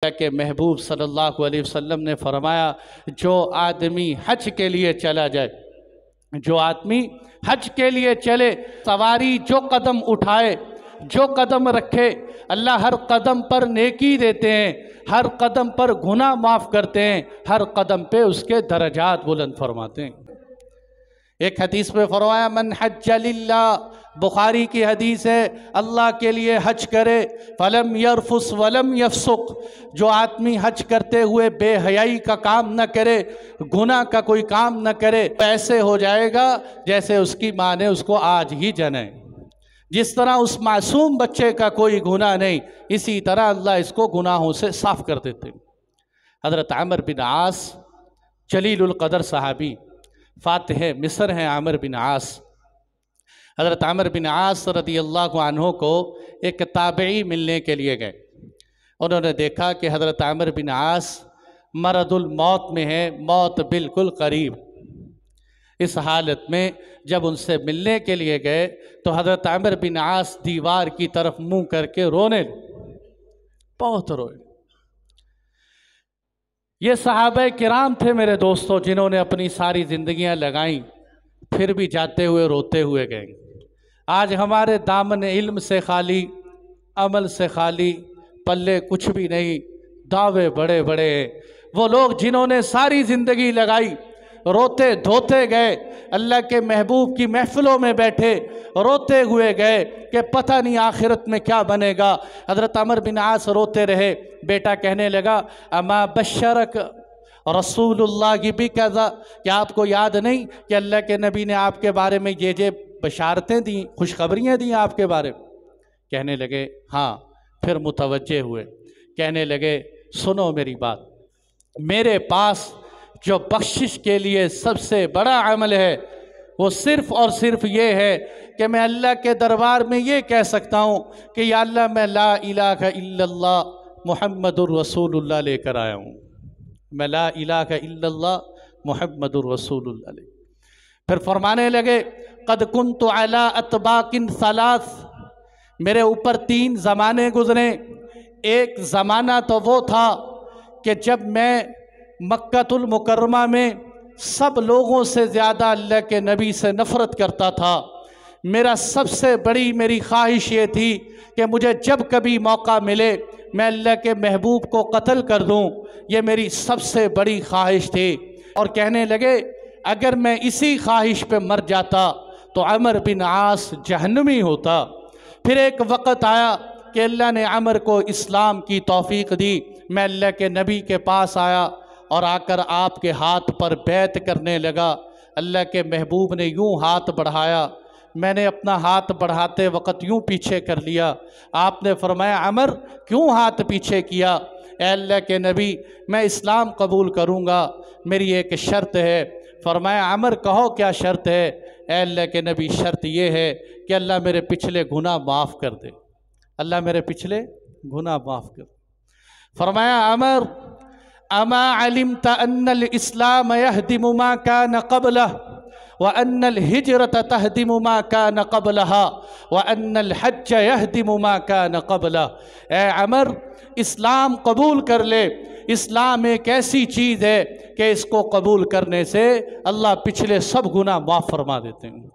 के महबूब सल्लल्लाहु अलैहि वसल्लम ने फरमाया, जो आदमी हज के लिए चला जाए, जो आदमी हज के लिए चले, सवारी जो कदम उठाए, जो कदम रखे, अल्लाह हर कदम पर नेकी देते हैं, हर कदम पर गुनाह माफ़ करते हैं, हर कदम पे उसके दरजात बुलंद फरमाते हैं। एक हदीस में फरमाया, मन हज्ज लिल्लाह, बुखारी की हदीस है, अल्लाह के लिए हज करे, फलम यरफुस वलम यफसुक, जो आदमी हज करते हुए बेहयाई का काम न करे, गुनाह का कोई काम न करे, ऐसे हो जाएगा जैसे उसकी माँ ने उसको आज ही जने। जिस तरह उस मासूम बच्चे का कोई गुनाह नहीं, इसी तरह अल्लाह इसको गुनाहों से साफ़ कर देते। हज़रत आमिर बिन आस, जलीलुल क़दर सहाबी, फ़ातिह मिस्र हैं आमिर बिन आस। हज़रत आमिर बिन आस रज़ियल्लाहु अन्हु को एक ताबई मिलने के लिए गए। उन्होंने देखा कि हज़रत आमिर बिन आस मरदुल मौत में है, मौत बिल्कुल करीब। इस हालत में जब उनसे मिलने के लिए गए तो हज़रत आमिर बिन आस दीवार की तरफ मुँह करके रोने, बहुत रोए। ये सहाबे किराम थे मेरे दोस्तों, जिन्होंने अपनी सारी ज़िंदगियां लगाईं, फिर भी जाते हुए रोते हुए गए। आज हमारे दामन इल्म से खाली, अमल से खाली, पल्ले कुछ भी नहीं, दावे बड़े बड़े। वो लोग जिन्होंने सारी ज़िंदगी लगाई, रोते धोते गए, अल्लाह के महबूब की महफ़िलों में बैठे, रोते हुए गए कि पता नहीं आखिरत में क्या बनेगा। हज़रत आमिर बिन आस रोते रहे। बेटा कहने लगा, अमा बशरक रसूलुल्लाह की भी कज़ा, क्या आपको याद नहीं कि अल्लाह के नबी ने आपके बारे में ये बशारतें दी, खुशखबरियाँ दी आपके बारे में? कहने लगे हाँ। फिर मुतवज्जे हुए, कहने लगे सुनो मेरी बात, मेरे पास जो बख्शिश के लिए सबसे बड़ा अमल है वो सिर्फ़ और सिर्फ ये है कि मैं अल्लाह के दरबार में ये कह सकता हूँ कि या अल्लाह, मैं ला इलाहा इल्लल्लाह मुहम्मदुर रसूलुल्लाह लेकर आया हूँ। मैं ला इलाहा इल्लल्लाह मुहम्मदुर रसूलुल्लाह ले। फिर फरमाने लगे, क़द कुन्तु अला अतबाकिन सलास, मेरे ऊपर 3 ज़माने गुज़रे। एक ज़माना तो वो था कि जब मैं मक्कातुल मुकर्रमा में सब लोगों से ज़्यादा अल्लाह के नबी से नफ़रत करता था। मेरा सबसे बड़ी मेरी ख्वाहिश ये थी कि मुझे जब कभी मौका मिले मैं अल्लाह के महबूब को कत्ल कर दूं, ये मेरी सबसे बड़ी ख्वाहिश थी। और कहने लगे अगर मैं इसी ख्वाहिश पे मर जाता तो आमिर बिन आस जहन्नमी होता। फिर एक वक़्त आया कि अल्लाह ने आमिर को इस्लाम की तौफ़ीक़ दी। मैं अल्लाह के नबी के पास आया और आकर आपके हाथ पर बैत करने लगा। अल्लाह के महबूब ने यूँ हाथ बढ़ाया, मैंने अपना हाथ बढ़ाते वक़्त यूँ पीछे कर लिया। आपने फरमाया अमर क्यों हाथ पीछे किया? ए अल्लाह के नबी, मैं इस्लाम कबूल करूँगा, मेरी एक शर्त है। फरमाया अमर कहो क्या शर्त है? ए अल्लाह के नबी, शर्त ये है कि अल्लाह मेरे पिछले गुनाह माफ़ कर दे, अल्लाह मेरे पिछले गुनाह माफ़ कर। फरमाया अमर अमा अलिमत अन्नल इस्लाम यहदिमु मा कान क़ब्लह व अन्नल हिजरत तहदिमु मा कान क़ब्लहा व अन्नल हज्ज यहदिमु मा कान क़ब्लह। ए अमर, इस्लाम कबूल कर ले। इस्लाम एक ऐसी चीज़ है कि इसको कबूल करने से अल्लाह पिछले सब गुनाह माफ़ फरमा देते हैं।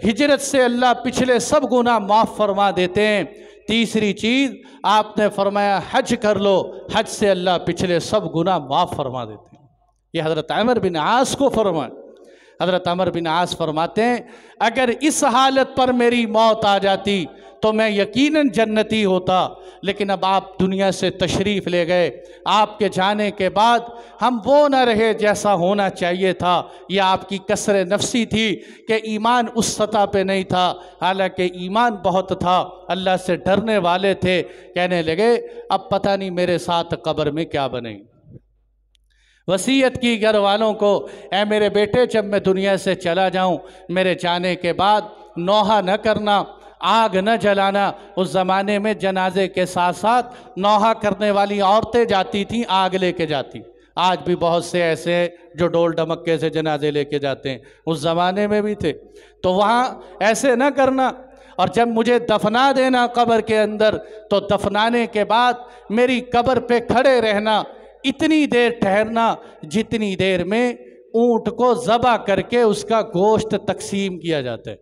हिजरत से अल्लाह पिछले सब गुनाह माफ़ फरमा देते हैं। तीसरी चीज़ आपने फरमाया हज कर लो, हज से अल्लाह पिछले सब गुनाह माफ़ फरमा देते हैं। ये हज़रत आमिर बिन आस को फरमाए। हज़रत आमिर बिन आस फरमाते हैं अगर इस हालत पर मेरी मौत आ जाती तो मैं यकीनन जन्नती होता, लेकिन अब आप दुनिया से तशरीफ़ ले गए। आपके जाने के बाद हम वो न रहे जैसा होना चाहिए था। यह आपकी कसर नफसी थी कि ईमान उस सतह पे नहीं था, हालांकि ईमान बहुत था, अल्लाह से डरने वाले थे। कहने लगे अब पता नहीं मेरे साथ कब्र में क्या बने। वसीयत की घर वालों को, ऐ मेरे बेटे, जब मैं दुनिया से चला जाऊं, मेरे जाने के बाद नौहा न करना, आग न जलाना। उस ज़माने में जनाजे के साथ साथ नौहा करने वाली औरतें जाती थीं, आग लेके जाती। आज भी बहुत से ऐसे हैं जो डोल डमक्के से जनाजे लेके जाते हैं, उस ज़माने में भी थे। तो वहाँ ऐसे न करना। और जब मुझे दफना देना कब्र के अंदर, तो दफनाने के बाद मेरी कब्र पे खड़े रहना, इतनी देर ठहरना जितनी देर में ऊँट को ज़बह करके उसका गोश्त तकसीम किया जाता है,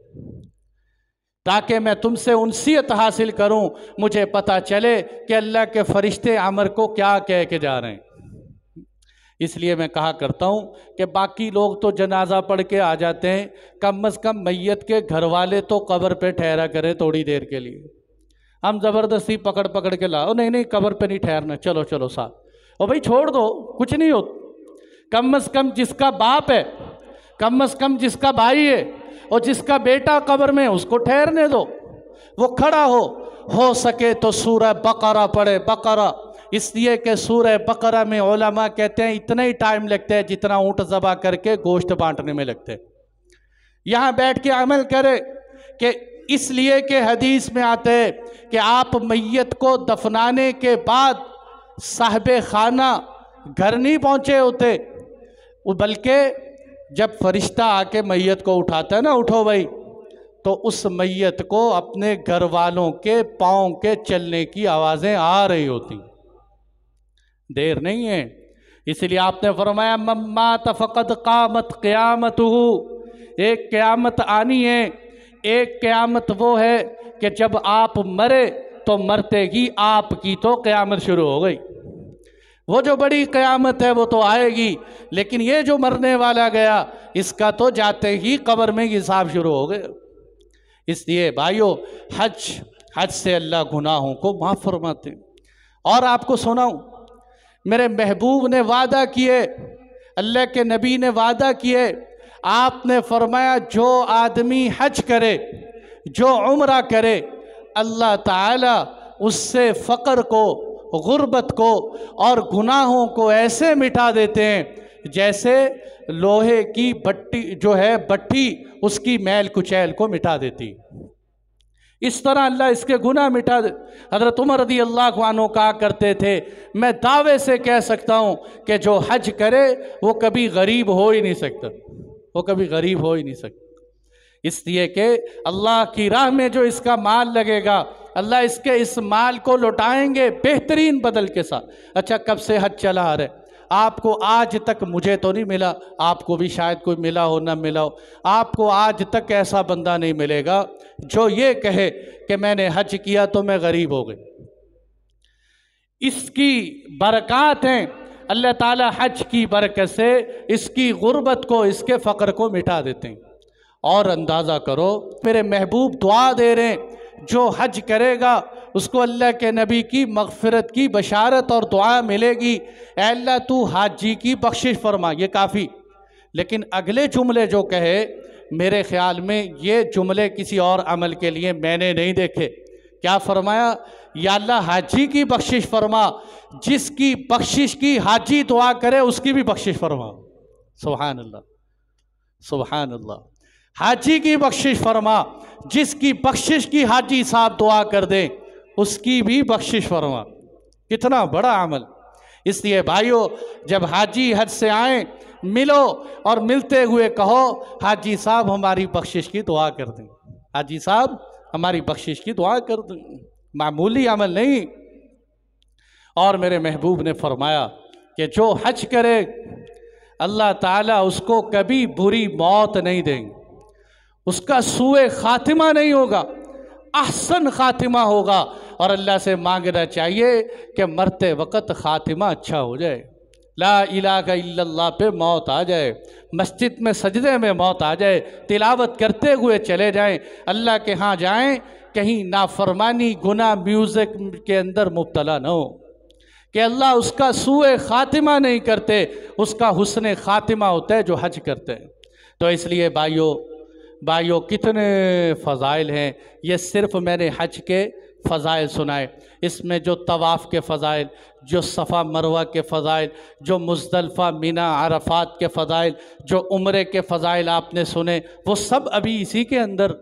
ताकि मैं तुमसे उनसियत हासिल करूं, मुझे पता चले कि अल्लाह के फरिश्ते अमर को क्या कह के जा रहे हैं। इसलिए मैं कहा करता हूं कि बाकी लोग तो जनाजा पढ़ के आ जाते हैं, कम अज़ कम मैयत के घर वाले तो कब्र पे ठहरा करें थोड़ी देर के लिए। हम ज़बरदस्ती पकड़ पकड़ के लाओ, नहीं नहीं कब्र पे नहीं ठहरना, चलो चलो साथ, ओ भाई छोड़ दो, कुछ नहीं हो। कम अज़ कम जिसका बाप है, कम अज़ कम जिसका भाई है और जिसका बेटा कब्र में, उसको ठहरने दो, वो खड़ा हो सके तो सूरह बकरा पढ़े। बकरा इसलिए कि सूरह बकरा में उलमा कहते हैं इतना ही टाइम लगता है जितना ऊँट ज़बह करके गोश्त बांटने में लगते हैं। यहाँ बैठ के अमल करे कि इसलिए कि हदीस में आते हैं कि आप मैयत को दफनाने के बाद साहिब खाना घर नहीं पहुँचे होते, बल्कि जब फरिश्ता आके मैयत को उठाता है ना, उठो भाई, तो उस मैयत को अपने घर वालों के पाँव के चलने की आवाज़ें आ रही होती, देर नहीं है। इसलिए आपने फरमाया मम्मा तफ़क़द क़ामत क़यामतुहु, एक क़यामत आनी है। एक क़यामत वो है कि जब आप मरे तो मरते ही आपकी तो क़यामत शुरू हो गई। वो जो बड़ी क़यामत है वो तो आएगी, लेकिन ये जो मरने वाला गया इसका तो जाते ही कब्र में हिसाब शुरू हो गए। इसलिए भाइयों, हज से अल्लाह गुनाहों को माफ़ फरमाते हैं। और आपको सुनाऊं, मेरे महबूब ने वादा किए, अल्लाह के नबी ने वादा किए, आपने फरमाया जो आदमी हज करे, जो उम्रा करे, अल्लाह ताला उससे फ़क़र को, गुर्बत को और गुनाहों को ऐसे मिटा देते हैं जैसे लोहे की भट्टी जो है, भट्टी उसकी मैल कुचैल को मिटा देती। इस तरह अल्लाह इसके गुनाह मिटा दे। हज़रत उमर रज़ी अल्लाह अन्हु कहा करते थे, मैं दावे से कह सकता हूँ कि जो हज करे वो कभी गरीब हो ही नहीं सकता, वो कभी गरीब हो ही नहीं सकता। इसलिए कि अल्लाह की राह में जो इसका माल लगेगा, अल्लाह इसके इस माल को लौटाएंगे बेहतरीन बदल के साथ। अच्छा, कब से हज चला आ रहा है? आपको आज तक, मुझे तो नहीं मिला, आपको भी शायद कोई मिला हो ना मिला हो, आपको आज तक ऐसा बंदा नहीं मिलेगा जो ये कहे कि मैंने हज किया तो मैं गरीब हो गई। इसकी बरक़ात हैं, अल्लाह ताला हज की बरकत से इसकी गुर्बत को, इसके फ़क़र को मिटा देते हैं। और अंदाज़ा करो, मेरे महबूब दुआ दे रहे हैं, जो हज करेगा उसको अल्लाह के नबी की मग़फ़िरत की बशारत और दुआ मिलेगी, ऐ अल्लाह तू हाजी की बख्शिश फरमा। ये काफ़ी, लेकिन अगले जुमले जो कहे, मेरे ख़्याल में ये जुमले किसी और अमल के लिए मैंने नहीं देखे। क्या फरमाया? या अल्लाह हाजी की बख्शिश फरमा, जिसकी बख्शिश की हाजी दुआ करे उसकी भी बख्शिश फरमा। सुभान अल्लाह, सुभान अल्लाह। हाजी की बख्शिश फरमा, जिसकी बख्शिश की हाजी साहब दुआ कर दें उसकी भी बख्शिश फरमा। कितना बड़ा अमल। इसलिए भाइयों, जब हाजी हज से आए, मिलो और मिलते हुए कहो, हाजी साहब हमारी बख्शिश की दुआ कर दें, हाजी साहब हमारी बख्शिश की दुआ कर दें। मामूली अमल नहीं। और मेरे महबूब ने फरमाया कि जो हज करे अल्लाह ताला उसको कभी बुरी मौत नहीं देंगे, उसका सूए खातिमा नहीं होगा, अहसन खातिमा होगा। और अल्लाह से मांगना चाहिए कि मरते वक़्त खातिमा अच्छा हो जाए, ला इलाहा इल्लल्लाह पे मौत आ जाए, मस्जिद में सजदे में मौत आ जाए, तिलावत करते हुए चले जाएं, अल्लाह के यहाँ जाएं, कहीं नाफरमानी गुनाह म्यूज़िक के अंदर मुब्तला न हो, कि अल्लाह उसका सूए खातिमा नहीं करते, उसका हुस्ने खातिमा होता है जो हज करते हैं। तो इसलिए भाइयों कितने फ़ज़ाइल हैं। ये सिर्फ़ मैंने हज के फ़ज़ाइल सुनाए, इसमें जो तवाफ़ के फ़ज़ाइल, जो सफ़ा मरवा के फ़ज़ाइल, जो मुज़दलिफ़ा मिना अरफ़ात के फ़ज़ाइल, जो उम्रे के फ़ज़ाइल आपने सुने, वो सब अभी इसी के अंदर